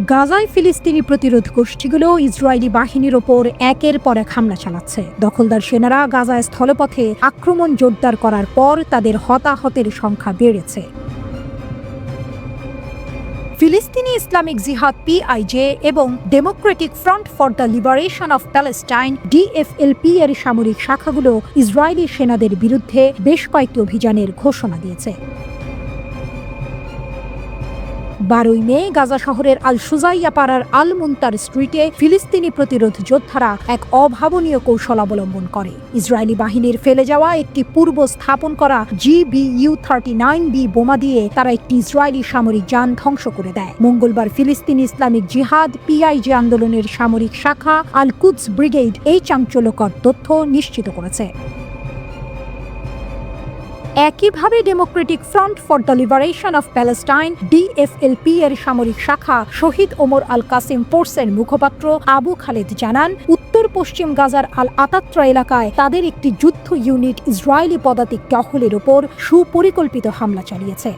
গাজায় ফিলিস্তিনি প্রতিরোধ গোষ্ঠীগুলো ইসরায়েলি বাহিনীর ওপর একের পর এক হামলা চালাচ্ছে। দখলদার সেনারা গাজায় স্থলপথে আক্রমণ জোরদার করার পর তাদের হতাহতের সংখ্যা বেড়েছে। ফিলিস্তিনি ইসলামিক জিহাদ পিআইজে এবং Democratic Front for the Liberation of Palestine DFLP এর সামরিক শাখাগুলো ইসরায়েলি সেনাদের বিরুদ্ধে বেশ কয়েকটি অভিযানের ঘোষণা দিয়েছে। 12 মে গাজা শহরের আল সুজাইয়া পাড়ার আল মুনতার স্ট্রিটে ফিলিস্তিনি প্রতিরোধ যোদ্ধারা এক অভাবনীয় কৌশল অবলম্বন করে। ইসরায়েলি বাহিনীর ফেলে যাওয়া একটি পূর্ব স্থাপন করা GBU-39B বোমা দিয়ে তারা একটি ইসরায়েলি সামরিক যান ধ্বংস করে দেয়। মঙ্গলবার ফিলিস্তিনি ইসলামিক জিহাদ পিআইজে আন্দোলনের সামরিক শাখা আল কুদস ব্রিগেড এই চাঞ্চল্যকর তথ্য নিশ্চিত করেছে। একইভাবে Democratic Front for the Liberation of Palestine DFLP এর সামরিক শাখা শহীদ ওমর আল কাসিম ফোর্সের মুখপাত্র আবু খালেদ জানান, উত্তর পশ্চিম গাজার আল আতাত্রা এলাকায় তাদের একটি যুদ্ধ ইউনিট ইসরায়েলি পদাতিক টহলের ওপর সুপরিকল্পিত হামলা চালিয়েছে।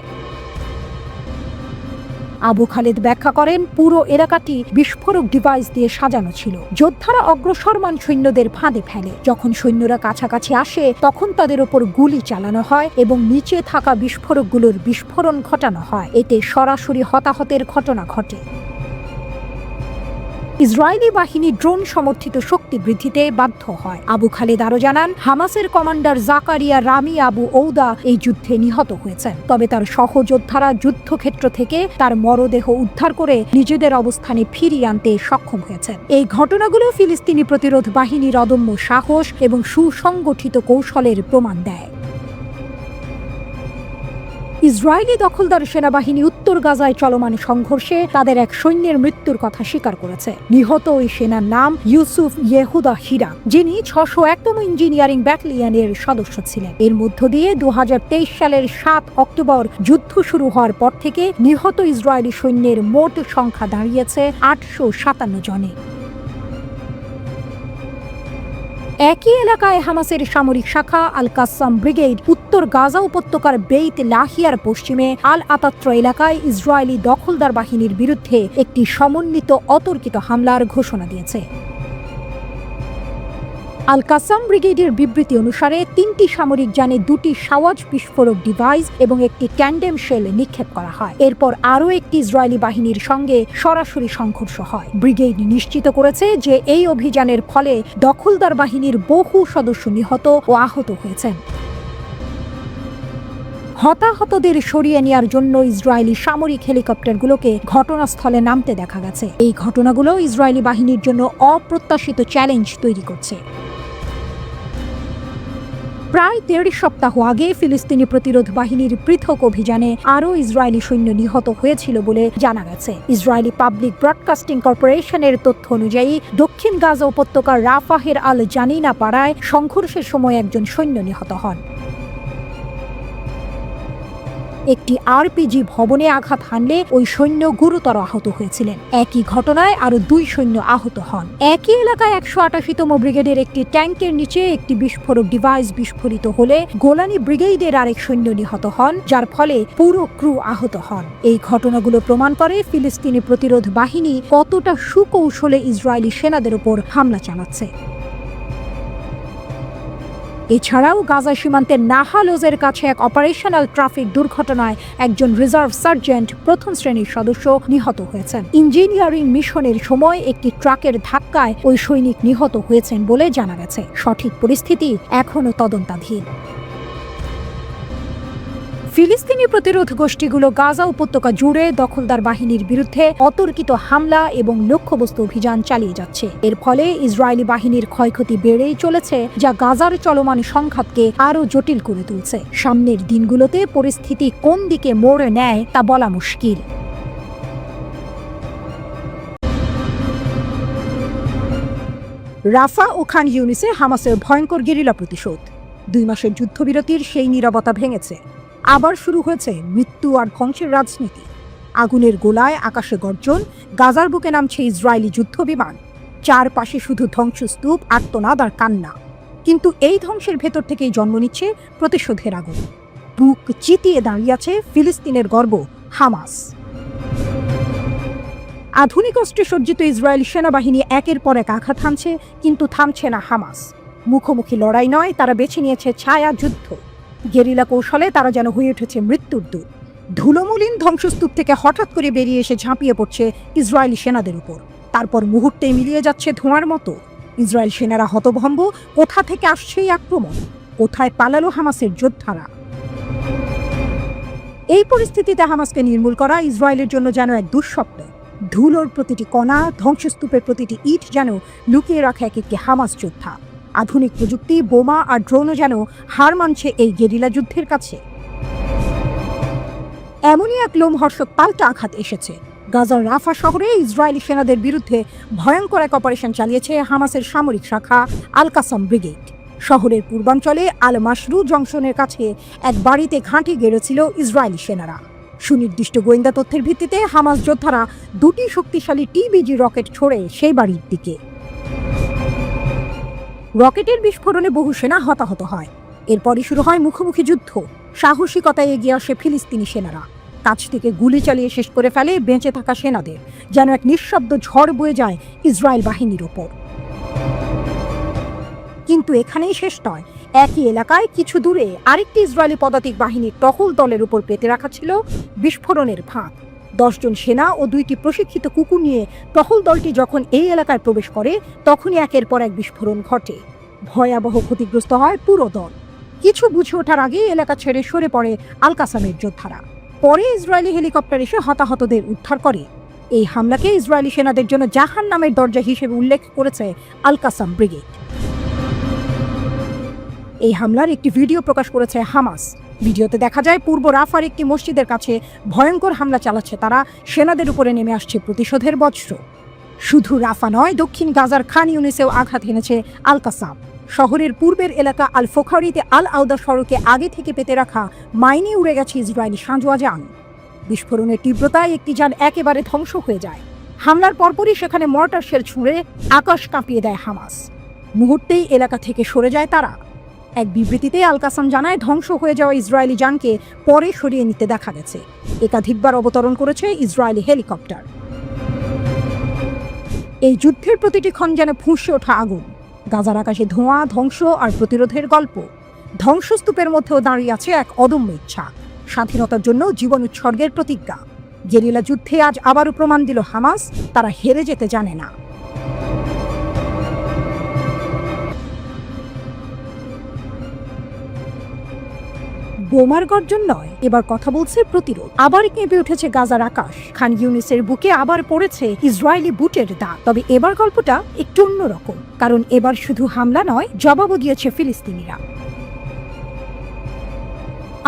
আবু খালেদ ব্যাখ্যা করেন, পুরো এলাকাটি বিস্ফোরক ডিভাইস দিয়ে সাজানো ছিল। যোদ্ধারা অগ্রসরমান সৈন্যদের ফাঁদে ফেলে। যখন সৈন্যরা কাছাকাছি আসে তখন তাদের ওপর গুলি চালানো হয় এবং নিচে থাকা বিস্ফোরকগুলোর বিস্ফোরণ ঘটানো হয়। এতে সরাসরি হতাহতের ঘটনা ঘটে। ইসরায়েলি বাহিনী ড্রোন সমর্থিত শক্তি বৃদ্ধিতে বাধ্য হয়। আবু খালেদ আরও জানান, হামাসের কমান্ডার জাকারিয়া রামি আবু ঔদা এই যুদ্ধে নিহত হয়েছেন। তবে তার সহযোদ্ধারা যুদ্ধক্ষেত্র থেকে তার মরদেহ উদ্ধার করে নিজেদের অবস্থানে ফিরিয়ে আনতে সক্ষম হয়েছেন। এই ঘটনাগুলো ফিলিস্তিনি প্রতিরোধ বাহিনীর অদম্য সাহস এবং সুসংগঠিত কৌশলের প্রমাণ দেয়। ইসরায়েলি দখলদার সেনাবাহিনী উত্তর গাজায় চলমান সংঘর্ষে তাদের এক সৈন্যের মৃত্যুর কথা স্বীকার করেছে। নিহত ওই সেনার নাম ইউসুফ ইয়েহুদা হিরাম, যিনি 601তম ইঞ্জিনিয়ারিং ব্যাটালিয়নের সদস্য ছিলেন। এর মধ্য দিয়ে 2023 সালের 7 অক্টোবর যুদ্ধ শুরু হওয়ার পর থেকে নিহত ইসরায়েলি সৈন্যের মোট সংখ্যা দাঁড়িয়েছে 857 জনে। একই এলাকায় হামাসের সামরিক শাখা আল কাসাম ব্রিগেড উত্তর গাজা উপত্যকার বেইত লাহিয়ার পশ্চিমে আল আতাত্রা এলাকায় ইসরায়েলি দখলদার বাহিনীর বিরুদ্ধে একটি সমন্বিত অতর্কিত হামলার ঘোষণা দিয়েছে। আল কাসাম ব্রিগেডের বিবৃতি অনুসারে 3টি সামরিক যানে 2টি সাওয়াজ বিস্ফোরক ডিভাইস এবং একটি ক্যান্ডেম শেল নিক্ষেপ করা হয়। এরপর আরও একটি ইসরায়েলি বাহিনীর সঙ্গে সরাসরি সংঘর্ষ হয়। ব্রিগেড নিশ্চিত করেছে যে এই অভিযানের ফলে দখলদার বাহিনীর বহু সদস্য নিহত ও আহত হয়েছেন। হতাহতদের সরিয়ে নেওয়ার জন্য ইসরায়েলি সামরিক হেলিকপ্টারগুলোকে ঘটনাস্থলে নামতে দেখা গেছে। এই ঘটনাগুলো ইসরায়েলি বাহিনীর জন্য অপ্রত্যাশিত চ্যালেঞ্জ তৈরি করছে। প্রায় 1.5 সপ্তাহ আগে ফিলিস্তিনি প্রতিরোধ বাহিনীর পৃথক অভিযানে আরও ইসরায়েলি সৈন্য নিহত হয়েছিল বলে জানা গেছে। ইসরায়েলি পাবলিক ব্রডকাস্টিং কর্পোরেশনের তথ্য অনুযায়ী দক্ষিণ গাজা উপত্যকার রাফাহের আল জানিনা পাড়ায় সংঘর্ষের সময় একজন সৈন্য নিহত হন। একটি আরপিজি ভবনে আঘাত হানলে ওই সৈন্য গুরুতর আহত হয়েছিলেন। একই ঘটনায় আরো 2 সৈন্য আহত হন। একই এলাকায় 188তম ব্রিগেডের একটি ট্যাঙ্কের নিচে একটি বিস্ফোরক ডিভাইস বিস্ফোরিত হলে গোলানি ব্রিগেডের আরেক সৈন্য নিহত হন, যার ফলে পুরো ক্রু আহত হন। এই ঘটনাগুলো প্রমাণ করে ফিলিস্তিনি প্রতিরোধ বাহিনী কতটা সুকৌশলে ইসরায়েলি সেনাদের উপর হামলা চালাচ্ছে। এছাড়াও গাজা সীমান্তের নাহালোজের কাছে এক অপারেশনাল ট্রাফিক দুর্ঘটনায় একজন রিজার্ভ সার্জেন্ট 1ম শ্রেণীর সদস্য নিহত হয়েছেন। ইঞ্জিনিয়ারিং মিশনের সময় একটি ট্রাকের ধাক্কায় ওই সৈনিক নিহত হয়েছেন বলে জানা গেছে। সঠিক পরিস্থিতি এখনও তদন্তাধীন। ফিলিস্তিনি প্রতিরোধ গোষ্ঠীগুলো গাজা উপত্যকা জুড়ে দখলদার বাহিনীর বিরুদ্ধে অতর্কিত হামলা এবং লক্ষ্যবস্তু অভিযান চালিয়ে যাচ্ছে। এর ফলে ইসরায়েলি বাহিনীর ক্ষয়ক্ষতি বেড়েই চলেছে, যা গাজার চলমান সংঘাতকে আরও জটিল করে তুলছে। সামনের দিনগুলোতে পরিস্থিতি কোন দিকে মোড় নেয় তা বলা মুশকিল। রাফা ও খান ইউনিসে হামাসের ভয়ঙ্কর গেরিলা প্রতিশোধ। 2 মাসের যুদ্ধবিরতির সেই নীরবতা ভেঙেছে। আবার শুরু হয়েছে মৃত্যু আর ধ্বংসের রাজনীতি। আগুনের গোলায় আকাশে গর্জন, গাজার বুকে নামছে ইসরায়েলি যুদ্ধ বিমান। চারপাশে শুধু ধ্বংসস্তূপ, আর্তনাদ আর কান্না। কিন্তু এই ধ্বংসের ভেতর থেকেই জন্ম নিচ্ছে প্রতিশোধের আগুন। বুক চিতিয়ে দাঁড়িয়ে আছে ফিলিস্তিনের গর্ব হামাস। আধুনিক অস্ত্রে সজ্জিত ইসরায়েলি সেনাবাহিনী একের পর এক আঘাত হানছে, কিন্তু থামছে না হামাস। মুখোমুখি লড়াই নয়, তারা বেছে নিয়েছে ছায়া যুদ্ধ। গেরিলা কৌশলে তারা যেন হয়ে উঠেছে মৃত্যুর দূত। ধুলোমলিন ধ্বংসস্তূপ থেকে হঠাৎ করে বেরিয়ে এসে ঝাঁপিয়ে পড়ছে ইসরায়েলি সেনাদের উপর। তারপর মুহূর্তেই মিলিয়ে যাচ্ছে ধোঁয়ার মতো। ইসরায়েল সেনারা হতভম্ব, কোথা থেকে আসছে এই আক্রমণ, কোথায় পালালো হামাসের যোদ্ধারা। এই পরিস্থিতিতে হামাসকে নির্মূল করা ইসরায়েলের জন্য যেন এক দুঃস্বপ্ন। ধুলোর প্রতিটি কণা, ধ্বংসস্তূপের প্রতিটি ইট যেন লুকিয়ে রাখা এক একটি হামাস যোদ্ধা। আধুনিক প্রযুক্তি, বোমা আর ড্রোনও যেন হার মানছে এই গেরিলা যুদ্ধের কাছে। এমনই এক লোমহর্ষক পাল্টা আঘাত এসেছে। গাজার রাফা শহরে ইসরায়েলি সেনাদের বিরুদ্ধে ভয়ঙ্কর এক অপারেশন চালিয়েছে হামাসের সামরিক শাখা আল কাসাম ব্রিগেড। শহরের পূর্বাঞ্চলে আল মাসরু জংশনের কাছে এক বাড়িতে ঘাঁটি গেড়েছিল ইসরায়েলি সেনারা। সুনির্দিষ্ট গোয়েন্দা তথ্যের ভিত্তিতে হামাস যোদ্ধারা দুটি শক্তিশালী টিবিজি রকেট ছোড়ে সেই বাড়ির দিকে। রকেটের বিস্ফোরণে বহু সেনা হতাহত হয়। এরপরই শুরু হয় মুখোমুখি যুদ্ধ। সাহসিকতায় এগিয়ে আসে ফিলিস্তিনি সেনারা। কাছ থেকে গুলি চালিয়ে শেষ করে ফেলে বেঁচে থাকা সেনাদের। যেন এক নিঃশব্দ ঝড় বয়ে যায় ইসরায়েল বাহিনীর ওপর। কিন্তু এখানেই শেষ নয়। একই এলাকায় কিছু দূরে আরেকটি ইসরায়েলি পদাতিক বাহিনীর টহল দলের উপর পেতে রাখা ছিল বিস্ফোরণের ফাঁদ। 10 জন সেনা ও 2টি প্রশিক্ষিত কুকুর নিয়ে টহল দলটি যখন এই এলাকায় প্রবেশ করে, তখনই একের পর এক বিস্ফোরণ ঘটে। ভয়াবহ ক্ষতিগ্রস্ত হয় পুরো দল। কিছু বুঝে ওঠার আগেই এলাকা ছেড়ে সরে পড়ে আল কাসামের যোদ্ধারা। পরে ইসরায়েলি হেলিকপ্টার এসে হতাহতদের উদ্ধার করে। এই হামলাকে ইসরায়েলি সেনাদের জন্য জাহান্নামের দরজা হিসেবে উল্লেখ করেছে আল কাসাম ব্রিগেড। এই হামলার একটি ভিডিও প্রকাশ করেছে হামাস। ভিডিওতে দেখা যায় পূর্ব রাফার একটি মসজিদের কাছে ভয়ঙ্কর হামলা চালাচ্ছে তারা। সেনাদের উপরে নেমে আসছে প্রতিশোধের বজ্র। শুধু রাফা নয়, দক্ষিণ গাজার খান ইউনিসেও আঘাত হেনেছে আল কাসাম। শহরের পূর্বের এলাকা আল ফোখারিতে আল আউদা সড়কে আগে থেকে পেতে রাখা মাইনে উড়ে গেছে ইসরায়েলি সাঁজোয়া যান। বিস্ফোরণের তীব্রতায় একটি যান একেবারে ধ্বংস হয়ে যায়। হামলার পরপরই সেখানে মর্টার শেল ছুঁড়ে আকাশ কাঁপিয়ে দেয় হামাস। মুহূর্তেই এলাকা থেকে সরে যায় তারা। এক বিবৃতিতে আল কাসাম জানায়, ধ্বংস হয়ে যাওয়া ইসরায়েলি যানকে পরে সরিয়ে নিতে দেখা গেছে। একাধিকবার অবতরণ করেছে ইসরায়েলি হেলিকপ্টার। এই যুদ্ধের প্রতিটি ক্ষণ যেন ফুঁসে ওঠা আগুন। গাজার আকাশে ধোঁয়া, ধ্বংস আর প্রতিরোধের গল্প। ধ্বংসস্তূপের মধ্যেও দাঁড়িয়ে আছে এক অদম্য ইচ্ছা, স্বাধীনতার জন্য জীবন উৎসর্গের প্রতিজ্ঞা। গেরিলা যুদ্ধে আজ আবারও প্রমাণ দিল হামাস তারা হেরে যেতে জানে না। বোমার গর্জন নয়, এবার কথা বলছে প্রতিরোধ। আবার কেঁপে উঠেছে গাজার আকাশ। খান ইউনিসের বুকে আবার পড়েছে ইসরায়েলি বুটের দাগ। তবে এবার গল্পটা একটু অন্যরকম, কারণ এবার শুধু হামলা নয়, জবাবও দিয়েছে ফিলিস্তিনিরা।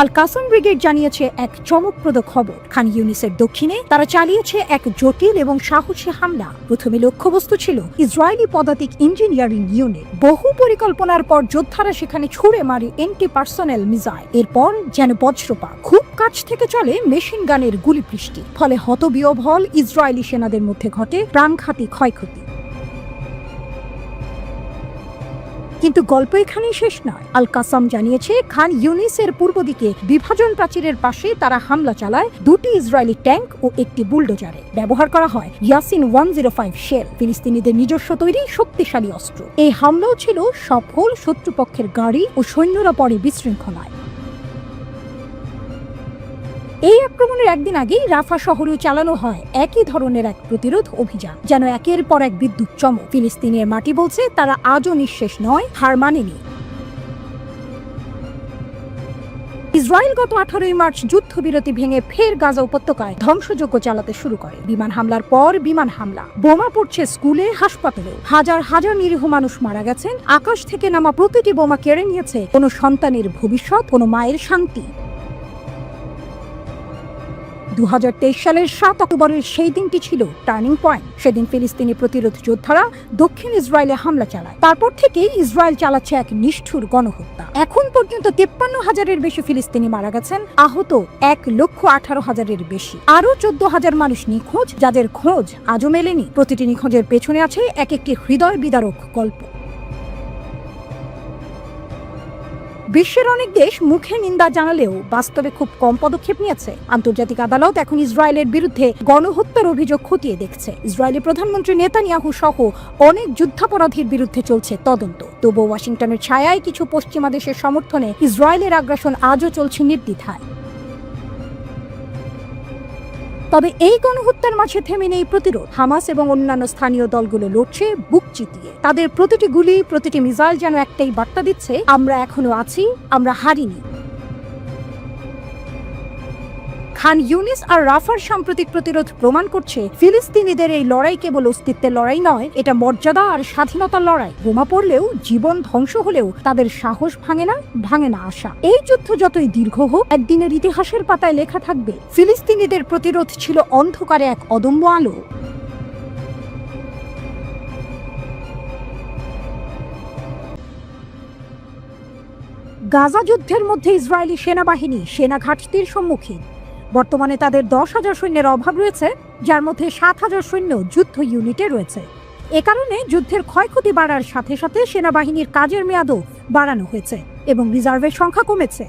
আল কাসাম ব্রিগেড জানিয়েছে এক চমকপ্রদ খবর। খান ইউনিসের দক্ষিণে তারা চালিয়েছে এক জটিল এবং সাহসী হামলা। প্রথমে লক্ষ্যবস্তু ছিল ইসরায়েলি পদাতিক ইঞ্জিনিয়ারিং ইউনিট। বহু পরিকল্পনার পর যোদ্ধারা সেখানে ছুড়ে মারে এন্টি পার্সোনেল মিসাইল। এরপর যেন বজ্রপাত, খুব কাছ থেকে চলে মেশিন গানের গুলি বৃষ্টি। ফলে হতবিহ্বল ইসরায়েলি সেনাদের মধ্যে ঘটে প্রাণঘাতী ক্ষয়ক্ষতি। কিন্তু গল্প এখানেই শেষ নয়। আল কাসাম জানিয়েছে, খান ইউনিসের পূর্ব দিকে বিভাজন প্রাচীরের পাশে তারা হামলা চালায় 2টি ইসরায়েলি ট্যাঙ্ক ও একটি বুলডোজারে। ব্যবহার করা হয় ইয়াসিন 105 শেল, ফিলিস্তিনিদের নিজস্ব তৈরি শক্তিশালী অস্ত্র। এই হামলাও ছিল সফল। শত্রুপক্ষের গাড়ি ও সৈন্যরা পড়ে বিশৃঙ্খলায়। এই আক্রমণের একদিন আগেই রাফা শহরেও চালানো হয় একই ধরনের এক প্রতিরোধ অভিযান। যেন একের পর এক বিদ্যুৎ চমক। ফিলিস্তিনের মাটি বলছে তারা আজও নিঃশেষ নয়, হার মানেনি। ইসরায়েল গত 18 মার্চ যুদ্ধবিরতি ভেঙে ফের গাজা উপত্যকায় ধ্বংসযজ্ঞ চালাতে শুরু করে। বিমান হামলার পর বিমান হামলা, বোমা পড়ছে স্কুলে, হাসপাতালে। হাজার হাজার নিরীহ মানুষ মারা গেছেন। আকাশ থেকে নামা প্রতিটি বোমা কেড়ে নিয়েছে কোনো সন্তানের ভবিষ্যৎ, কোনো মায়ের শান্তি। 2023 সালের 7 অক্টোবরের সেই দিনটি ছিল টার্নিং পয়েন্ট। সেদিন ফিলিস্তিনি প্রতিরোধ যোদ্ধারা দক্ষিণ ইসরায়েলে হামলা চালায়। তারপর থেকেই ইসরায়েল চালাচ্ছে এক নিষ্ঠুর গণহত্যা। এখন পর্যন্ত 53,000-এর বেশি ফিলিস্তিনি মারা গেছেন, আহত 1,18,000-এর বেশি। আরও 14,000 মানুষ নিখোঁজ, যাদের খোঁজ আজও মেলেনি। প্রতিটি নিখোঁজের পেছনে আছে এক একটি হৃদয় বিদারক গল্প। বিশ্বের অনেক দেশ মুখে নিন্দা জানালেও বাস্তবে খুব কম পদক্ষেপ নিয়েছে। আন্তর্জাতিক আদালত এখন ইসরায়েলের বিরুদ্ধে গণহত্যার অভিযোগ খতিয়ে দেখছে। ইসরায়েলি প্রধানমন্ত্রী নেতানিয়াহু সহ অনেক যুদ্ধাপরাধীর বিরুদ্ধে চলছে তদন্ত। তবুও ওয়াশিংটনের ছায়ায় কিছু পশ্চিমা দেশের সমর্থনে ইসরায়েলের আগ্রাসন আজও চলছে নির্দ্বিধায়। তবে এই গণহত্যার মাঝে থেমে নেই প্রতিরোধ। হামাস এবং অন্যান্য স্থানীয় দলগুলো লড়ছে বুক চিতিয়ে। তাদের প্রতিটি গুলি, প্রতিটি মিসাইল যেন একটাই বার্তা দিচ্ছে, আমরা এখনো আছি, আমরা হারিনি। খান ইউনিস আর রাফার সাম্প্রতিক প্রতিরোধ প্রমাণ করছে ফিলিস্তিনিদের এই লড়াই কেবল অস্তিত্বের লড়াই নয়, এটা মর্যাদা আর স্বাধীনতার লড়াই। বোমা পড়লেও, জীবন ধ্বংস হলেও তাদের সাহস ভাঙে না আশা। এই যুদ্ধ যতই দীর্ঘ হোক, একদিনের ইতিহাসের পাতায় লেখা থাকবে ফিলিস্তিনিদের প্রতিরোধ ছিল অন্ধকারে এক অদম্য আলো। গাজা যুদ্ধের মধ্যে ইসরায়েলি সেনাবাহিনী সেনা ঘাটতির সম্মুখীন। বর্তমানে তাদের 10,000 সৈন্যের অভাব রয়েছে, যার মধ্যে 7,000 সৈন্য যুদ্ধ ইউনিটে রয়েছে। এ কারণে যুদ্ধের ক্ষয়ক্ষতি বাড়ার সাথে সাথে সেনাবাহিনীর কাজের মেয়াদও বাড়ানো হয়েছে এবং রিজার্ভের সংখ্যা কমেছে।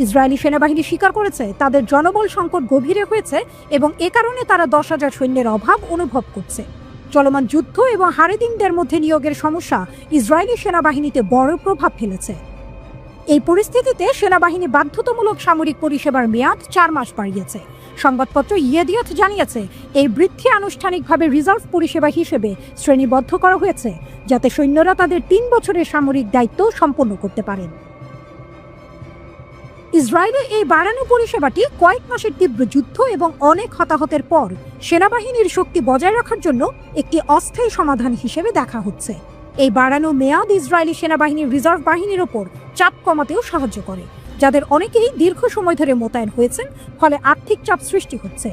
ইসরায়েলি সেনাবাহিনী স্বীকার করেছে তাদের জনবল সংকট গভীরে হয়েছে এবং এ কারণে তারা 10,000 সৈন্যের অভাব অনুভব করছে। চলমান যুদ্ধ এবং হারেদিনদের মধ্যে নিয়োগের সমস্যা ইসরায়েলি সেনাবাহিনীতে বড় প্রভাব ফেলেছে। এই পরিস্থিতিতে সেনাবাহিনী বাধ্যতামূলক সামরিক পরিষেবার মেয়াদ 4 মাস বাড়িয়েছে। সংবাদপত্র ইয়েদিয়ত জানিয়েছে এই বৃদ্ধি আনুষ্ঠানিকভাবে রিজার্ভ পরিষেবা হিসেবে শ্রেণীবদ্ধ করা হয়েছে, যাতে সৈন্যরা তাদের 3 বছরের সামরিক দায়িত্ব সম্পন্ন করতে পারেন। ইসরায়েলে এই বাড়ানো পরিষেবাটি কয়েক মাসের তীব্র যুদ্ধ এবং অনেক হতাহতের পর সেনাবাহিনীর শক্তি বজায় রাখার জন্য একটি অস্থায়ী সমাধান হিসেবে দেখা হচ্ছে। এই বাড়ানো মেয়াদ ইসরায়েলি সেনাবাহিনীর রিজার্ভ বাহিনীর ওপর চাপ কমাতেও সাহায্য করে, যাদের অনেকেই দীর্ঘ সময় ধরে মোতায়েন হয়েছেন, ফলে আর্থিক চাপ সৃষ্টি হচ্ছে।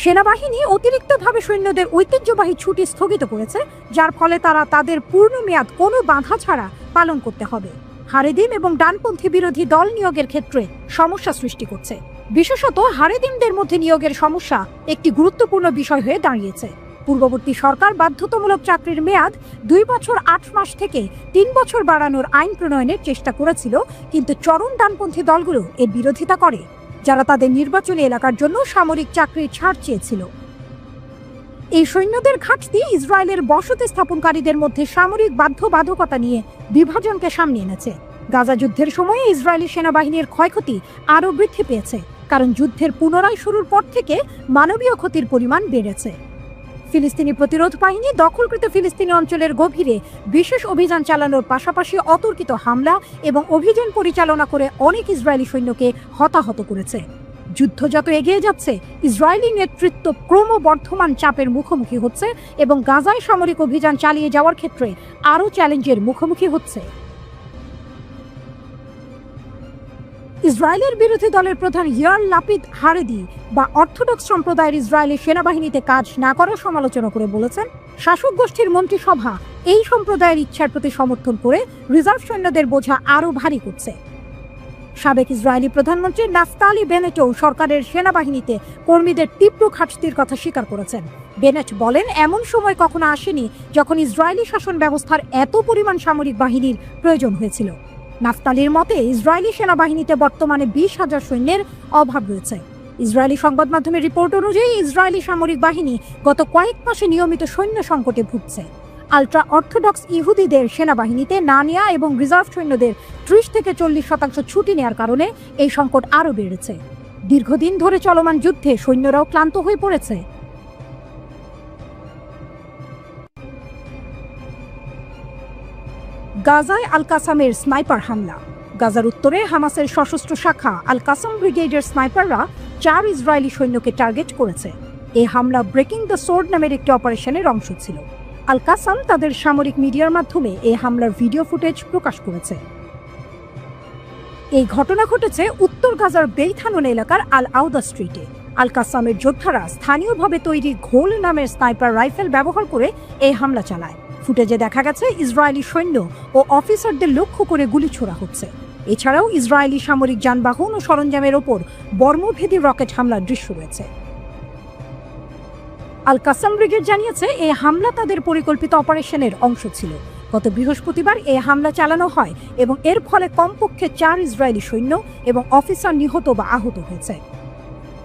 সেনাবাহিনী অতিরিক্তভাবে সৈন্যদের ঐতিহ্যবাহী ছুটি স্থগিত করেছে, যার ফলে তারা তাদের পূর্ণ মেয়াদ কোনো বাধা ছাড়া পালন করতে হবে। হারেদিম এবং ডানপন্থী বিরোধী দল নিয়োগের ক্ষেত্রে সমস্যা সৃষ্টি করছে। বিশেষত হারেদিমদের মধ্যে নিয়োগের সমস্যা একটি গুরুত্বপূর্ণ বিষয় হয়ে দাঁড়িয়েছে। পূর্ববর্তী সরকার বাধ্যতামূলক চাকরির মেয়াদ 2 বছর 8 মাস থেকে 3 বছর বাড়ানোর আইন প্রণয়নের চেষ্টা করেছিল, কিন্তু চরম ডানপন্থী দলগুলো এর বিরোধিতা করে, যারা তাদের নির্বাচনী এলাকার জন্য সামরিক চাকরির ছাড় চেয়েছিল। এই সৈন্যদের ঘাটতি ইসরায়েলের বসতি স্থাপনকারীদের মধ্যে সামরিক বাধ্যবাধকতা নিয়ে বিভাজনকে সামনে এনেছে। গাজা যুদ্ধের সময়ে ইসরায়েলি সেনাবাহিনীর ক্ষয়ক্ষতি আরও বৃদ্ধি পেয়েছে, কারণ যুদ্ধের পুনরায় শুরুর পর থেকে মানবীয় ক্ষতির পরিমাণ বেড়েছে। ফিলিস্তিনি প্রতিরোধ বাহিনী দখলকৃত ফিলিস্তিনি অঞ্চলের গভীরে বিশেষ অভিযান চালানোর পাশাপাশি অতর্কিত হামলা এবং অভিযান পরিচালনা করে অনেক ইসরায়েলি সৈন্যকে হতাহত করেছে। যুদ্ধ যত এগিয়ে যাচ্ছে, ইসরায়েলি নেতৃত্ব ক্রমবর্ধমান চাপের মুখোমুখি হচ্ছে এবং গাজায় সামরিক অভিযান চালিয়ে যাওয়ার ক্ষেত্রে আরও চ্যালেঞ্জের মুখোমুখি হচ্ছে। ইসরায়েলের বিরোধী দলের প্রধান ইয়ার লাপিদ হারেদি বা অর্থোডক্স সম্প্রদায়ের ইসরায়েলি সেনাবাহিনীতে কাজ না করার সমালোচনা করে বলেছেন, শাসক গোষ্ঠীর মন্ত্রিসভা এই সম্প্রদায়ের ইচ্ছার প্রতি সমর্থন করে রিজার্ভ সৈন্যদের বোঝা আরও ভারী করছে। সাবেক ইসরায়েলি প্রধানমন্ত্রী নাফতালি বেনেটও সরকারের সেনাবাহিনীতে কর্মীদের তীব্র ঘাটতির কথা স্বীকার করেছেন। বেনেট বলেন, এমন সময় কখনো আসেনি যখন ইসরায়েলি শাসন ব্যবস্থার এত পরিমাণ সামরিক বাহিনীর প্রয়োজন হয়েছিল। নাফতালির মতে ইসরায়েলি সেনাবাহিনীতে বর্তমানে 20,000 সৈন্যের অভাব রয়েছে। ইসরায়েলি সংবাদ মাধ্যমের রিপোর্ট অনুযায়ী ইসরায়েলি সামরিক বাহিনী গত কয়েক মাসে নিয়মিত সৈন্য সংকটে ভুগছে। আলট্রা অর্থোডক্স ইহুদিদের সেনাবাহিনীতে না নেওয়া এবং রিজার্ভ সৈন্যদের 30 থেকে 40% ছুটি নেওয়ার কারণে এই সংকট আরও বেড়েছে। দীর্ঘদিন ধরে চলমান যুদ্ধে সৈন্যরাও ক্লান্ত হয়ে পড়েছে। গাজায় আল কাসামের স্নাইপার হামলা। গাজার উত্তরে হামাসের সশস্ত্র শাখা আল কাসাম ব্রিগেডের স্নাইপাররা 4 ইসরায়েলি সৈন্যকে টার্গেট করেছে। এই হামলা ব্রেকিং দ্য সোর্ড নামের একটি অপারেশনের অংশ ছিল। আল কাসাম তাদের সামরিক মিডিয়ার মাধ্যমে এই হামলার ভিডিও ফুটেজ প্রকাশ করেছে। এই ঘটনা ঘটেছে উত্তর গাজার বেইথানুন এলাকার আল আউদা স্ট্রিটে। আল কাসামের যোদ্ধারা স্থানীয়ভাবে তৈরি ঘোল নামের স্নাইপার রাইফেল ব্যবহার করে এই হামলা চালায়। ফুটেজে দেখা গেছে ইসরায়েলি সৈন্য ও অফিসারদের লক্ষ্য করে গুলি ছোড়া হচ্ছে। এছাড়াও ইসরায়েলি সামরিক যানবাহন ও সরঞ্জামের ওপর বর্মভেদী রকেট হামলার দৃশ্য রয়েছে। আল কাসাম ব্রিগেড জানিয়েছে এই হামলা তাদের পরিকল্পিত অপারেশনের অংশ ছিল। গত বৃহস্পতিবার এই হামলা চালানো হয় এবং এর ফলে কমপক্ষে 4 ইসরায়েলি সৈন্য এবং অফিসার নিহত বা আহত হয়েছে।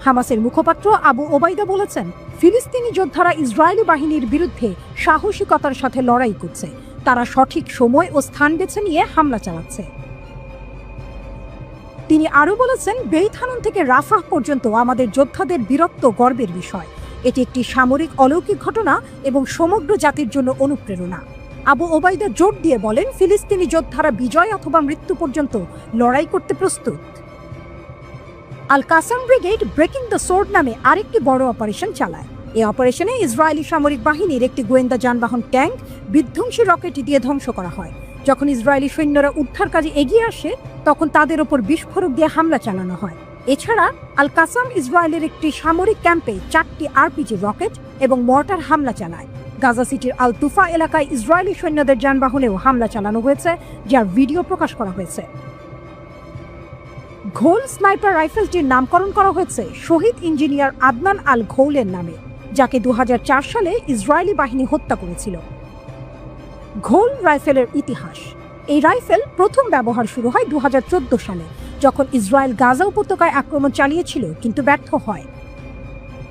হামাসের মুখপাত্র আবু ওবাইদা বলেছেন, ফিলিস্তিনি যোদ্ধারা ইসরায়েলি বাহিনীর বিরুদ্ধে সাহসিকতার সাথে লড়াই করছে। তারা সঠিক সময় ও স্থান বেছে নিয়ে হামলা চালাচ্ছে। তিনি আরও বলেছেন, বেইত হানুন থেকে রাফাহ পর্যন্ত আমাদের যোদ্ধাদের বীরত্ব গর্বের বিষয়। এটি একটি সামরিক অলৌকিক ঘটনা এবং সমগ্র জাতির জন্য অনুপ্রেরণা। আবু ওবাইদা জোর দিয়ে বলেন, ফিলিস্তিনি যোদ্ধারা বিজয় অথবা মৃত্যু পর্যন্ত লড়াই করতে প্রস্তুত। Al Qassam Brigade Breaking the Sword নামে আরেকটি বড় অপারেশন চালায়। এই অপারেশনে ইসরায়েলি সামরিক বাহিনীর একটি গোয়েন্দা যানবাহন ট্যাঙ্ক বিধ্বংসী রকেট দিয়ে ধ্বংস করা হয়। যখন ইসরায়েলি সৈন্যরা উদ্ধার কাজে এগিয়ে আসে, তখন তাদের ওপর বিস্ফোরক দিয়ে হামলা চালানো হয়। এছাড়া আল কাসাম ইসরায়েলের একটি সামরিক ক্যাম্পে 4টি আরপিজি রকেট এবং মর্টার হামলা চালায়। গাজা সিটির আল তুফা এলাকায় ইসরায়েলি সৈন্যদের যানবাহনেও হামলা চালানো হয়েছে, যার ভিডিও প্রকাশ করা হয়েছে। ঘোল স্নাইপার রাইফেলটির নামকরণ করা হয়েছে শহীদ ইঞ্জিনিয়ার আদনান আল ঘৌলের নামে, যাকে 2004 সালে ইসরায়েলি বাহিনী হত্যা করেছিল। ঘোল রাইফেলের ইতিহাস। এই রাইফেল প্রথম ব্যবহার শুরু হয় 2014 সালে, যখন ইসরায়েল গাজা উপত্যকায় আক্রমণ চালিয়েছিল কিন্তু ব্যর্থ হয়।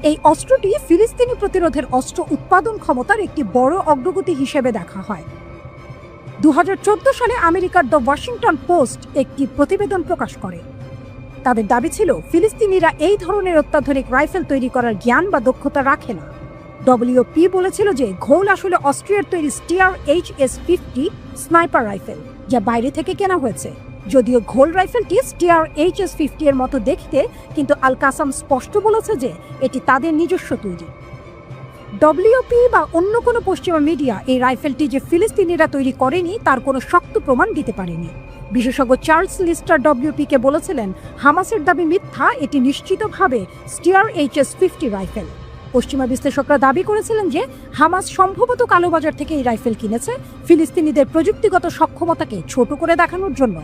এই অস্ত্রটি ফিলিস্তিনি প্রতিরোধের অস্ত্র উৎপাদন ক্ষমতার একটি বড় অগ্রগতি হিসেবে দেখা হয়। 2014 সালে আমেরিকার দ্য ওয়াশিংটন পোস্ট একটি প্রতিবেদন প্রকাশ করে। তাদের দাবি ছিল, ফিলিস্তিনিরা এই ধরনের অত্যাধুনিক রাইফেল তৈরি করার জ্ঞান বা দক্ষতা রাখে না। ডব্লিউপি বলেছিল যে ঘোল আসলে অস্ট্রিয়ার তৈরি স্টিয়ার HS-50 স্নাইপার রাইফেল, যা বাইরে থেকে কেনা হয়েছে। যদিও ঘোল রাইফেলটি স্টিয়ার HS-50 এর মতো দেখতে, কিন্তু আল কাসাম স্পষ্ট বলেছে যে এটি তাদের নিজস্ব তৈরি। ডব্লিউপি বা অন্য কোনো পশ্চিমা মিডিয়া এই রাইফেলটি যে ফিলিস্তিনিরা তৈরি করেনি তার কোনো শক্ত প্রমাণ দিতে পারেনি। বিশেষজ্ঞ চার্লস লিস্টার ডব্লিউপিকে বলেছিলেন, হামাসের দাবি মিথ্যা, এটি নিশ্চিতভাবে স্টিয়ার HS-50 রাইফেল। পশ্চিমা বিশ্লেষকরা দাবি করেছিলেন যে হামাস সম্ভবত কালোবাজার থেকে এই রাইফেল কিনেছে ফিলিস্তিনিদের প্রযুক্তিগত সক্ষমতাকে ছোট করে দেখানোর জন্য।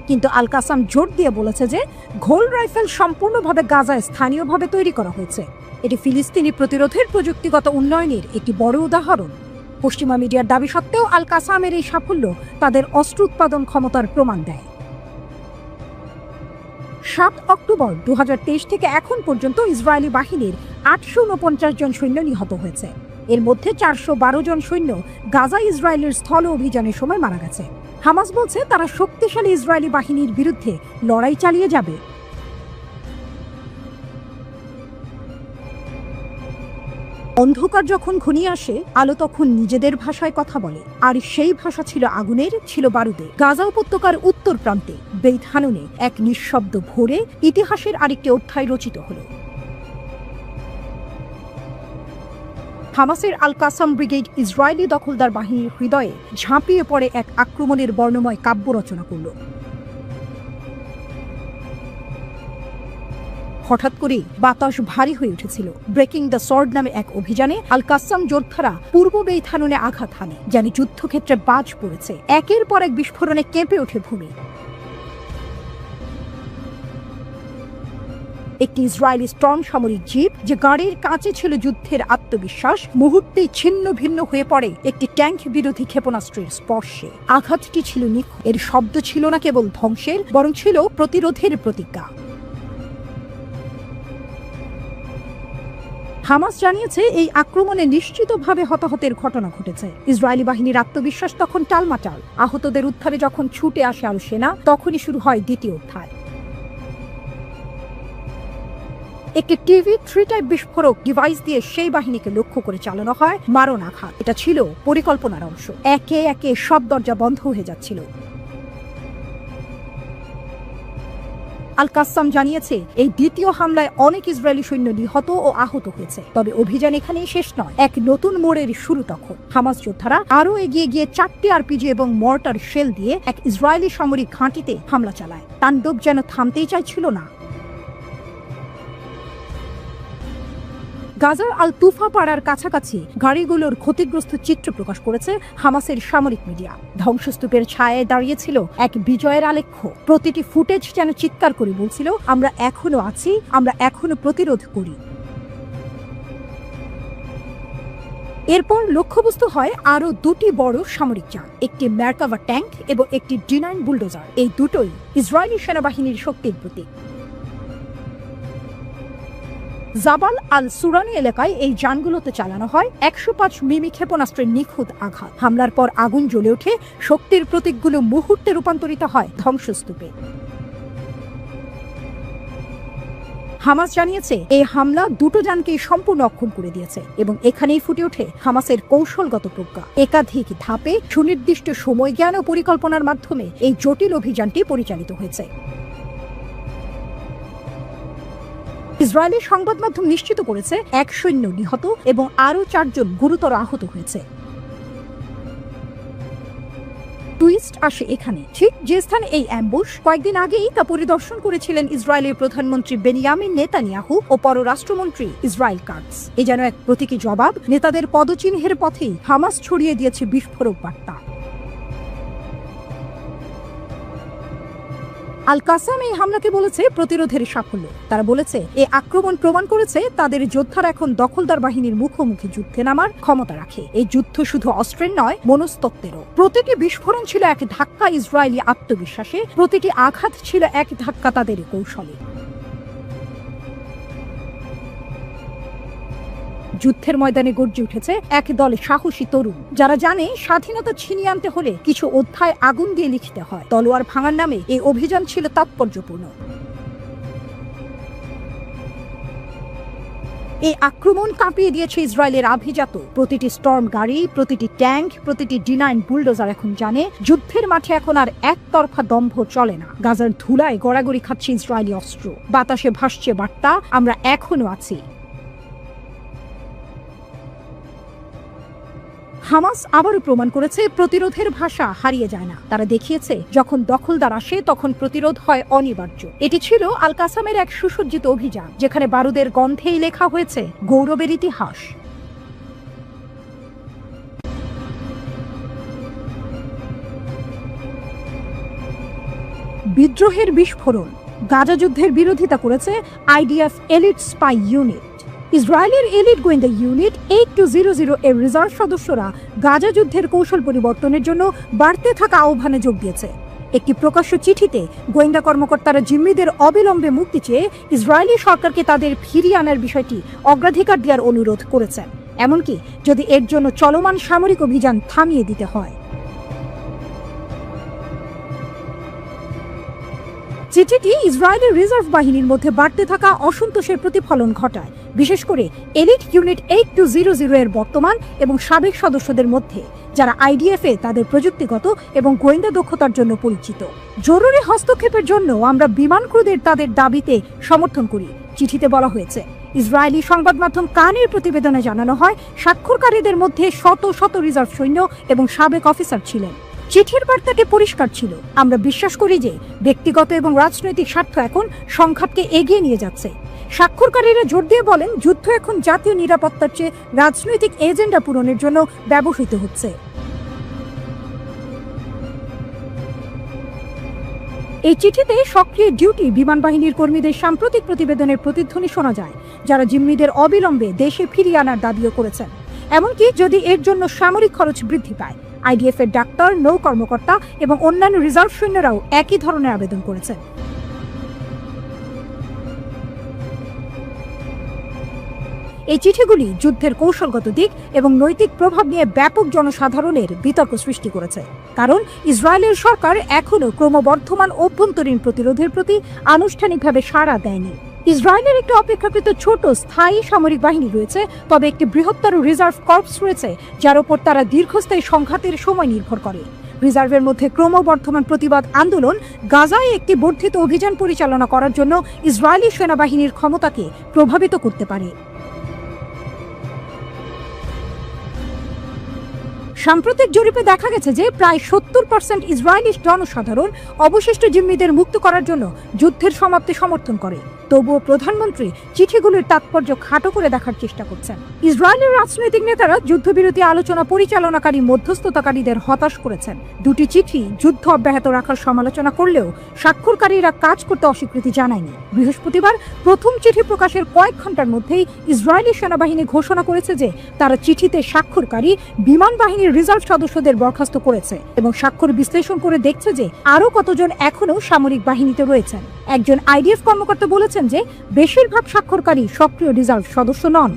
কিন্তু আল কাসাম জোর দিয়ে বলেছে যে ঘোল রাইফেল সম্পূর্ণভাবে গাজায় স্থানীয়ভাবে তৈরি করা হয়েছে। এটি ফিলিস্তিনি প্রতিরোধের প্রযুক্তিগত উন্নয়নের একটি বড় উদাহরণ। পশ্চিমা মিডিয়ার দাবি সত্ত্বেও আল কাসামের এই সাফল্য তাদের অস্ত্র উৎপাদন ক্ষমতার প্রমাণ দেয়। 7 অক্টোবর 2023 থেকে এখন পর্যন্ত ইসরায়েলি বাহিনীর 849 জন সৈন্য নিহত হয়েছে। এর মধ্যে 412 জন সৈন্য গাজা ইসরায়েলের স্থল অভিযানের সময় মারা গেছে। হামাস বলছে তারা শক্তিশালী ইসরায়েলি বাহিনীর বিরুদ্ধে লড়াই চালিয়ে যাবে। অন্ধকার যখন ঘনিয়ে আসে, আলো তখন নিজেদের ভাষায় কথা বলে, আর সেই ভাষা ছিল আগুনের, ছিল বারুদে। গাজা উপত্যকার উত্তর প্রান্তে বেইত হানুনে এক নিঃশব্দ ভোরে ইতিহাসের আরেকটি অধ্যায় রচিত হলো। হামাসের আল কাসাম ব্রিগেড ইসরায়েলি দখলদার বাহিনীর হৃদয়ে ঝাঁপিয়ে পড়ে এক আক্রমণের বর্ণময় কাব্য রচনা করল। হঠাৎ করে বাতাস ভারী হয়ে উঠেছিল। ব্রেকিং দ্য সর্ড নামে এক অভিযানে আল কাসাম যোদ্ধারা পূর্ব বেইত হানুনে আঘাত হানে, যেন যুদ্ধক্ষেত্রে বাজ পড়েছে। একের পর এক বিস্ফোরণে কেঁপে ওঠে ভূমি। একটি ইসরায়েলি স্টর্ম সামরিক জিপ, যে গাড়ির কাছে ছিল যুদ্ধের আত্মবিশ্বাস, মুহূর্তেই ছিন্ন ভিন্ন হয়ে পড়ে একটি ট্যাঙ্ক বিরোধী ক্ষেপণাস্ত্রের স্পর্শে। আঘাতটি ছিল নিখুঁত। এর শব্দ ছিল না কেবল ধ্বংসের, বরং ছিল প্রতিরোধের প্রতিজ্ঞা। হামাস জানিয়েছে এই আক্রমণে নিশ্চিতভাবে হতাহতের ঘটনা ঘটেছে। ইসরায়েলি বাহিনীর আত্মবিশ্বাস তখন টালমাটাল। আহতদের উদ্ধারে যখন ছুটে আসে আরো সেনা, তখনই শুরু হয় দ্বিতীয় অধ্যায়। একটি TV-3 টাইপ বিস্ফোরক ডিভাইস দিয়ে সেই বাহিনীকে লক্ষ্য করে চালানো হয় মারণ আঘাত। এটা ছিল পরিকল্পনার অংশ। একে একে সব দরজা বন্ধ হয়ে যাচ্ছিল। আল কাসাম জানিয়েছে এই দ্বিতীয় হামলায় অনেক ইসরায়েলি সৈন্য নিহত ও আহত হয়েছে। তবে অভিযান এখানেই শেষ নয়, এক নতুন মোড়ের শুরু তখন। হামাস যোদ্ধারা আরও এগিয়ে গিয়ে 4টি আরপিজি এবং মর্টার শেল দিয়ে এক ইসরায়েলি সামরিক ঘাঁটিতে হামলা চালায়। তাণ্ডব যেন থামতেই চাইছিল না। গাজার আল তুফা পাড়ার কাছাকাছি গাড়িগুলোর ক্ষতিগ্রস্ত চিত্র প্রকাশ করেছে হামাসের সামরিক মিডিয়া। ধ্বংসস্তূপের ছায়ায় দাঁড়িয়েছিল এক বিজয়ের আলেখ্য। প্রতিটি ফুটেজ যেন চিৎকার করে বলছিল, আমরা এখনো আছি, আমরা এখনো প্রতিরোধ করি। এরপর লক্ষ্যবস্তু হয় আরও দুটি বড় সামরিক যান, একটি ম্যারকাভা ট্যাঙ্ক এবং একটি D9 বুলডোজার। এই দুটোই ইসরায়েলি সেনাবাহিনীর শক্তির প্রতীক। জাবাল আল সুরানি এলাকায় এই যানগুলোতে চালানো হয় 105 মিমি ক্ষেপণাস্ত্রের নিখুঁত আঘাত। হামলার পর আগুন জ্বলে ওঠে, শক্তির প্রতীকগুলো মুহূর্তে রূপান্তরিত হয় ধ্বংসস্তূপে। হামাস জানিয়েছে এই হামলা দুটো যানকেই সম্পূর্ণ অক্ষম করে দিয়েছে এবং এখানেই ফুটে ওঠে হামাসের কৌশলগত প্রজ্ঞা। একাধিক ধাপে সুনির্দিষ্ট সময় জ্ঞান ও পরিকল্পনার মাধ্যমে এই জটিল অভিযানটি পরিচালিত হয়েছে। ইসরায়েলি সংবাদ মাধ্যম নিশ্চিত করেছে 1 সৈন্য নিহত এবং আরও 4 জন গুরুতর আহত হয়েছে। টুইস্ট আসে এখানে, ঠিক যে স্থানে এই অ্যাম্বুশ, কয়েকদিন আগেই তা পরিদর্শন করেছিলেন ইসরায়েলের প্রধানমন্ত্রী বেনিয়ামিন নেতানিয়াহু ও পররাষ্ট্রমন্ত্রী ইসরায়েল কাটজ। এ যেন এক প্রতীকী জবাব। নেতাদের পদচিহ্নের পথেই হামাস ছড়িয়ে দিয়েছে বিস্ফোরক বার্তা। আল কাসাম এই হামলাকে বলেছে প্রতিরোধের সাফল্য। তারা বলেছে এই আক্রমণ প্রমাণ করেছে তাদের যোদ্ধারা এখন দখলদার বাহিনীর মুখোমুখি যুদ্ধে নামার ক্ষমতা রাখে। এই যুদ্ধ শুধু অস্ত্রের নয়, মনস্তত্ত্বেরও। প্রতিটি বিস্ফোরণ ছিল এক ধাক্কা ইসরায়েলি আত্মবিশ্বাসে, প্রতিটি আঘাত ছিল এক ধাক্কা তাদের কৌশলে। যুদ্ধের ময়দানে গর্জে উঠেছে এক দল সাহসী তরুণ, যারা জানে স্বাধীনতা ছিনিয়ে আনতে হলে কিছু অধ্যায় আগুন দিয়ে লিখতে হয়। তলোয়ার ভাঙার নামে এই অভিযান ছিল তাৎপর্যপূর্ণ। এই আক্রমণ কাঁপিয়ে দিয়েছে ইসরায়েলের আভিজাত প্রতিটি স্টর্ম গাড়ি, প্রতিটি ট্যাঙ্ক, প্রতিটি D9 বুলডোজার এখন জানে যুদ্ধের মাঠে এখন আর একতরফা দম্ভ চলে না। গাজার ধুলায় গড়াগড়ি খাচ্ছে ইসরায়েলি অস্ত্র, বাতাসে ভাসছে বার্তা, আমরা এখনো আছি। হামাস আবারও প্রমাণ করেছে প্রতিরোধের ভাষা হারিয়ে যায় না। তারা দেখিয়েছে যখন দখলদার আসে তখন প্রতিরোধ হয় অনিবার্য। এটি ছিল আল কাসামের এক সুসজ্জিত অভিযান, যেখানে বারুদের গন্ধেই লেখা হয়েছে গৌরবের ইতিহাস। বিদ্রোহের বিস্ফোরণ। গাজা যুদ্ধের বিরোধিতা করেছে IDF এলিট স্পাই ইউনিট। ইসরায়েলের এলিট গোয়েন্দা ইউনিট 8200 এর রিজার্ভ সদস্যরা গাজা যুদ্ধের কৌশল পরিবর্তনের জন্য বাড়তে থাকা আহ্বানে যোগ দিয়েছে। একটি প্রকাশ্য চিঠিতে গোয়েন্দা কর্মকর্তারা জিম্মিদের অবিলম্বে মুক্তি চেয়ে ইসরায়েলি সরকারকে তাদের ফিরিয়ে আনার বিষয়টি অগ্রাধিকার দেওয়ার অনুরোধ করেছেন, এমনকি যদি এর জন্য চলমান সামরিক অভিযান থামিয়ে দিতে হয়। চিঠিটি ইসরায়েলের রিজার্ভ বাহিনীর মধ্যে বাড়তে থাকা অসন্তোষের প্রতিফলন ঘটায়, বিশেষ করে এলিট ইউনিট 8200 এর বর্তমান এবং সাবেক সদস্যদের মধ্যে, যারা IDF এ তাদের প্রযুক্তিগত এবং গোয়েন্দা দক্ষতার জন্য পরিচিত। জরুরি হস্তক্ষেপের জন্য আমরা বিমান ক্রুদের তাদের দাবিতে সমর্থন করি, চিঠিতে বলা হয়েছে। ইসরায়েলি সংবাদ মাধ্যম কানের প্রতিবেদনে জানানো হয় স্বাক্ষরকারীদের মধ্যে শত শত রিজার্ভ সৈন্য এবং সাবেক অফিসার ছিলেন। চিঠির বার্তাটি পরিষ্কার ছিল, আমরা বিশ্বাস করি যে ব্যক্তিগত এবং রাজনৈতিক স্বার্থ এখন সংঘাতকে এগিয়ে নিয়ে যাচ্ছে। স্বাক্ষরকারীরা জোর দিয়ে বলেন যুদ্ধ এখন জাতীয় নিরাপত্তার চেয়ে রাজনৈতিক এজেন্ডা পূরণের জন্য ব্যবহৃত হচ্ছে। এই চিঠিতে সক্রিয় ডিউটি বিমান বাহিনীর কর্মীদের সাম্প্রতিক প্রতিবেদনের প্রতিধ্বনি শোনা যায়, যারা জিম্মিদের অবিলম্বে দেশে ফিরিয়ে আনার দাবিও করেছেন, এমনকি যদি এর জন্য সামরিক খরচ বৃদ্ধি পায়। IDF এর ডাক্তার, নৌ কর্মকর্তা এবং অন্যান্য রিজার্ভ সৈন্যরাও একই ধরনের আবেদন করেছেন। এই চিঠিগুলি যুদ্ধের কৌশলগত দিক এবং নৈতিক প্রভাব নিয়ে ব্যাপক জনসাধারণের বিতর্ক সৃষ্টি করেছে, কারণ ইসরায়েলের সরকার এখনও ক্রমবর্ধমান অভ্যন্তরীণ প্রতিরোধের প্রতি আনুষ্ঠানিকভাবে সাড়া দেয়নি। ইসরায়েলের একটি অপেক্ষাকৃত ছোট স্থায়ী সামরিক বাহিনী রয়েছে, তবে একটি বৃহত্তর রিজার্ভ কর্পস রয়েছে, যার উপর তারা দীর্ঘস্থায়ী সংঘাতের সময় নির্ভর করে। রিজার্ভের মধ্যে ক্রমবর্ধমান প্রতিবাদ আন্দোলন গাজায় একটি বর্ধিত অভিযান পরিচালনা করার জন্য ইসরায়েলি সেনাবাহিনীর ক্ষমতাকে প্রভাবিত করতে পারে। সাম্প্রতিক জরিপে দেখা গেছে যে প্রায় 70% ইসরায়েলি জনসাধারণ অবশিষ্ট জিম্মিদের মুক্ত করার জন্য যুদ্ধের সমাপ্তি সমর্থন করে। তবুও প্রধানমন্ত্রী চিঠিগুলির তাৎপর্য খাটো করে দেখার চেষ্টা করছেন। ইসরায়েলের রাজনৈতিক নেতারা যুদ্ধবিরতি আলোচনা পরিচালনাকারী মধ্যস্থতাকারীদের হতাশ করেছেন। দুটি চিঠি যুদ্ধ অব্যাহত রাখার সমালোচনা করলেও স্বাক্ষরকারীরা কাজ করতে অস্বীকৃতি জানায়নি। বৃহস্পতিবার প্রথম চিঠি প্রকাশের কয়েক ঘন্টার মধ্যেই ইসরায়েলি সেনাবাহিনী ঘোষণা করেছে যে তারা চিঠিতে স্বাক্ষরকারী বিমান বাহিনীর রিজার্ভ সদস্যদের বরখাস্ত করেছে এবং স্বাক্ষর বিশ্লেষণ করে দেখছে যে আরও কতজন এখনও সামরিক বাহিনীতে রয়েছেন। একজন আইডিএফ কর্মকর্তা বলেছেন যে বেশিরভাগ স্বাক্ষরকারী সক্রিয় রিজার্ভ সদস্য নন।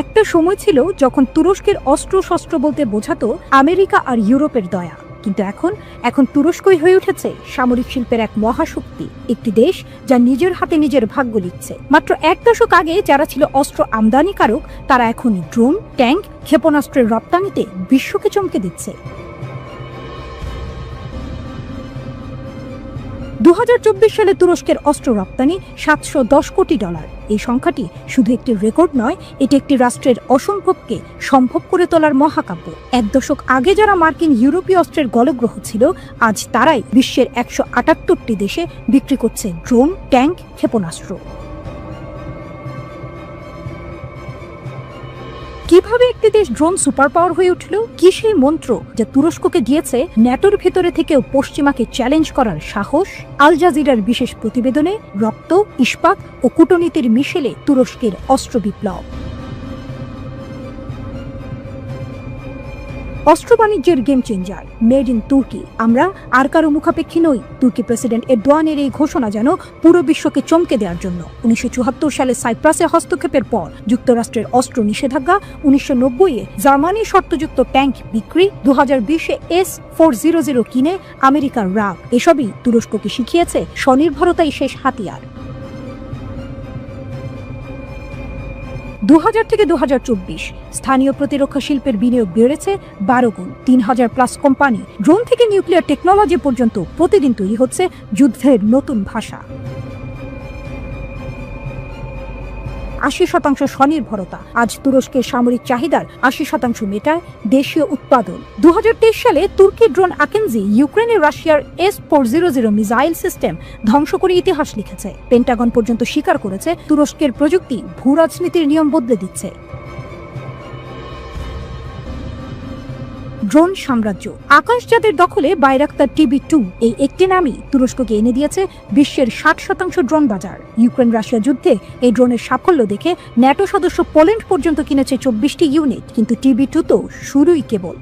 একটা সময় ছিল যখন তুরস্কের অস্ত্রশস্ত্র বলতে বোঝাতো আমেরিকা আর ইউরোপের দয়া, কিন্তু এখন তুরস্কই হয়ে উঠেছে সামরিক শিল্পের এক মহাশক্তি, একটি দেশ যা নিজের হাতে নিজের ভাগ্য লিখছে। মাত্র এক দশক আগে যারা ছিল অস্ত্র আমদানিকারক, তারা এখন ড্রোন, ট্যাঙ্ক, ক্ষেপণাস্ত্রের রপ্তানিতে বিশ্বকে চমকে দিচ্ছে। 2024 সালে তুরস্কের অস্ত্র রপ্তানি $710 কোটি। এই সংখ্যাটি শুধু একটি রেকর্ড নয়, এটি একটি রাষ্ট্রের অসম্ভবকে সম্ভব করে তোলার মহাকাব্য। এক দশক আগে যারা মার্কিন ইউরোপীয় অস্ত্রের গলগ্রহ ছিল, আজ তারাই বিশ্বের 178টি দেশে বিক্রি করছে ড্রোন, ট্যাঙ্ক, ক্ষেপণাস্ত্র। কিভাবে একটি দেশ ড্রোন সুপার পাওয়ার হয়ে উঠল? কি সেই মন্ত্র যা তুরস্ককে দিয়েছে ন্যাটোর ভেতরে থেকেও পশ্চিমাকে চ্যালেঞ্জ করার সাহস? আল জাজিরার বিশেষ প্রতিবেদনে রক্ত, ইস্পাত ও কূটনীতির মিশেলে তুরস্কের অস্ত্র বিপ্লব। অস্ত্র বাণিজ্যের গেম চেঞ্জার, মেড ইন তুর্কি। আমরা আর কারো মুখাপেক্ষী নই। তুর্কি প্রেসিডেন্ট এরদোয়ানের এই ঘোষণা যেন পুরো বিশ্বকে চমকে দেওয়ার জন্য। 1974 সালে সাইপ্রাসে হস্তক্ষেপের পর যুক্তরাষ্ট্রের অস্ত্র নিষেধাজ্ঞা, 1990-এ জার্মানির শর্তযুক্ত ট্যাঙ্ক বিক্রি, 2020-এ S-400 কিনে আমেরিকার রাগ, এসবই তুরস্ককে শিখিয়েছে স্বনির্ভরতাই শেষ হাতিয়ার। 2000 থেকে 2024 স্থানীয় প্রতিরক্ষা শিল্পের বিনিয়োগ বেড়েছে 12 গুণ। 3000+ কোম্পানি, ড্রোন থেকে নিউক্লিয়ার টেকনোলজি পর্যন্ত প্রতিদিন তৈরি হচ্ছে যুদ্ধের নতুন ভাষা। 80% স্বনির্ভরতা। আজ তুরস্কের সামরিক চাহিদার 80% মেটায় দেশীয় উৎপাদন। 2023 সালে তুর্কি ড্রোন আকেনজি ইউক্রেনের রাশিয়ার S-400 মিসাইল সিস্টেম ধ্বংস করে ইতিহাস লিখেছে। পেন্টাগন পর্যন্ত স্বীকার করেছে তুরস্কের প্রযুক্তি ভূরাজনীতির নিয়ম বদলে দিচ্ছে। ড্রোন সাম্রাজ্য। আকাশযানের দখলে বাইরাক্তার TB2, এই একটি নামই তুরস্ককে এনে দিয়েছে বিশ্বের 60% ড্রোন বাজার। ইউক্রেন রাশিয়া যুদ্ধে এই ড্রোনের সাফল্য দেখে ন্যাটো সদস্য পোল্যান্ড পর্যন্ত কিনেছে 24টি ইউনিট, কিন্তু TB2 তো শুরুই কেবল।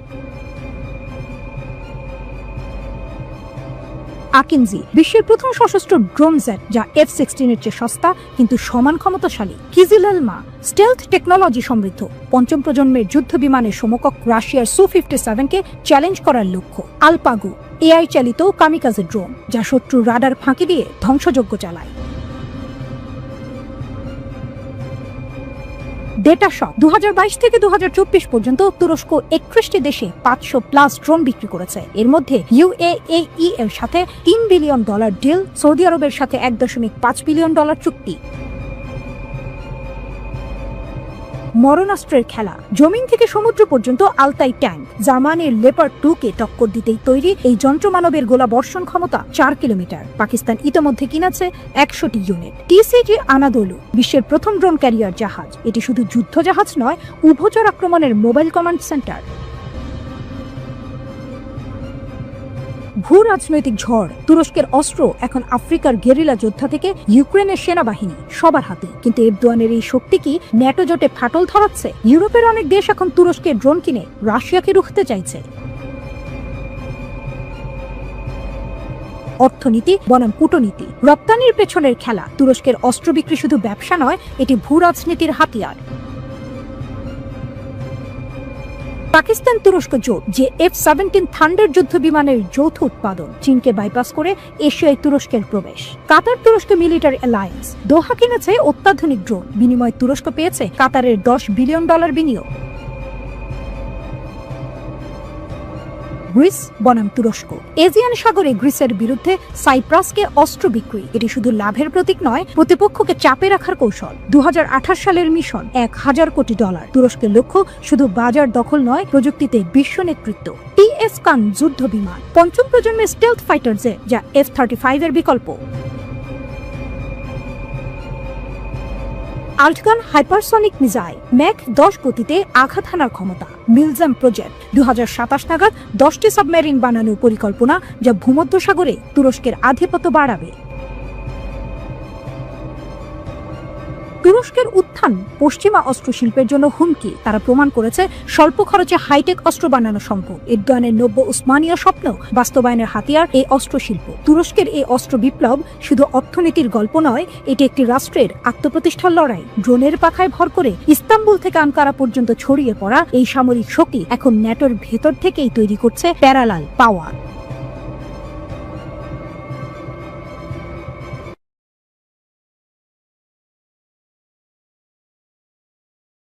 আকেনজি বিশ্বের প্রথম সশস্ত্র ড্রোন জেট, যা F-16-এর চেয়ে সস্তা কিন্তু সমান ক্ষমতাশালী। কিজিলেলমা স্টেলথ টেকনোলজি সমৃদ্ধ, পঞ্চম প্রজন্মের যুদ্ধ বিমানের সমকক্ষ রাশিয়ার Su-57কে চ্যালেঞ্জ করার লক্ষ্য। আলপাগো AI চালিত কামিকাজে ড্রোন, যা শত্রুর রাডার ফাঁকি দিয়ে ধ্বংসযজ্ঞ চালায়। ডেটা শক। 2022 থেকে 2024 পর্যন্ত তুরস্ক 31টি দেশে 500+ ড্রোন বিক্রি করেছে। এর মধ্যে UAE এর সাথে $3 বিলিয়ন ডিল, সৌদি আরবের সাথে $1.5 বিলিয়ন চুক্তি। মরণাস্ত্রের খেলা। জমিন থেকে সমুদ্র পর্যন্ত আলতাই ট্যাঙ্ক, জার্মানির লেপার্ড 2-কে টক্কর দিতেই তৈরি এই যন্ত্রমানবের গোলা বর্ষণ ক্ষমতা 4 কিলোমিটার। পাকিস্তান ইতোমধ্যে কিনেছে 100টি ইউনিট। TCG আনাদোলু বিশ্বের প্রথম ড্রোন ক্যারিয়ার জাহাজ। এটি শুধু যুদ্ধ জাহাজ নয়, উভচর আক্রমণের মোবাইল কমান্ড সেন্টার। ভূ রাজনৈতিক ঝড়। তুরস্কের অস্ত্র এখন আফ্রিকার গেরিলা যোদ্ধা থেকে ইউক্রেনের সেনাবাহিনী, সবার হাতে। কিন্তু এরদোয়ানের এই শক্তি কি ন্যাটো জোটে ফাটল ধরাচ্ছে? ইউরোপের অনেক দেশ এখন তুরস্কের ড্রোন কিনে রাশিয়াকে রুখতে চাইছে। অর্থনীতি বনাম কূটনীতি। রপ্তানির পেছনের খেলা। তুরস্কের অস্ত্র বিক্রি শুধু ব্যবসা নয়, এটি ভূ রাজনীতির হাতিয়ার। পাকিস্তান তুরস্ক জোট, যে F-17 থান্ডার যুদ্ধ বিমানের যৌথ উৎপাদন, চীনকে বাইপাস করে এশিয়ায় তুরস্কের প্রবেশ। কাতার তুরস্ক মিলিটারি অ্যালায়েন্স, দোহা কিনেছে অত্যাধুনিক ড্রোন, বিনিময়ে তুরস্ক পেয়েছে কাতারের $10 বিলিয়ন বিনিয়োগ। গ্রিস বনাম তুরস্ক। এজিয়ান সাগরে গ্রিসের বিরুদ্ধে সাইপ্রাসকে অস্ত্র বিক্রি, এটি শুধু লাভের প্রতীক নয়, প্রতিপক্ষকে চাপে রাখার কৌশল। 2028 সালের মিশন $1000 কোটি। তুরস্কের লক্ষ্য শুধু বাজার দখল নয়, প্রযুক্তিতে বিশ্ব নেতৃত্ব। টিএস কান যুদ্ধ বিমান, পঞ্চম প্রজন্মের স্টেলথ ফাইটার জেট, যা F-35 এর বিকল্প। আল্টগান হাইপারসনিক মিসাইল, ম্যাক 10 গতিতে আঘাত হানার ক্ষমতা। মিলজাম প্রজেক্ট, 2027 নাগাদ 10টি সাবমেরিন বানানোর পরিকল্পনা, যা ভূমধ্যসাগরে তুরস্কের আধিপত্য বাড়াবে। তুরস্কের উত্থান পশ্চিমা অস্ত্র শিল্পের জন্য হুমকি। তারা প্রমাণ করেছে স্বল্প খরচে হাইটেক অস্ত্র বানানো সম্ভব। এরদোয়ানের নব্য উসমানীয় স্বপ্ন বাস্তবায়নের হাতিয়ার এই অস্ত্র শিল্প। তুরস্কের এই অস্ত্র বিপ্লব শুধু অর্থনীতির গল্প নয়, এটি একটি রাষ্ট্রের আত্মপ্রতিষ্ঠার লড়াই। ড্রোনের পাখায় ভর করে ইস্তাম্বুল থেকে আঙ্কারা পর্যন্ত ছড়িয়ে পড়া এই সামরিক শক্তি এখন ন্যাটোর ভেতর থেকেই তৈরি করছে প্যারালাল পাওয়ার।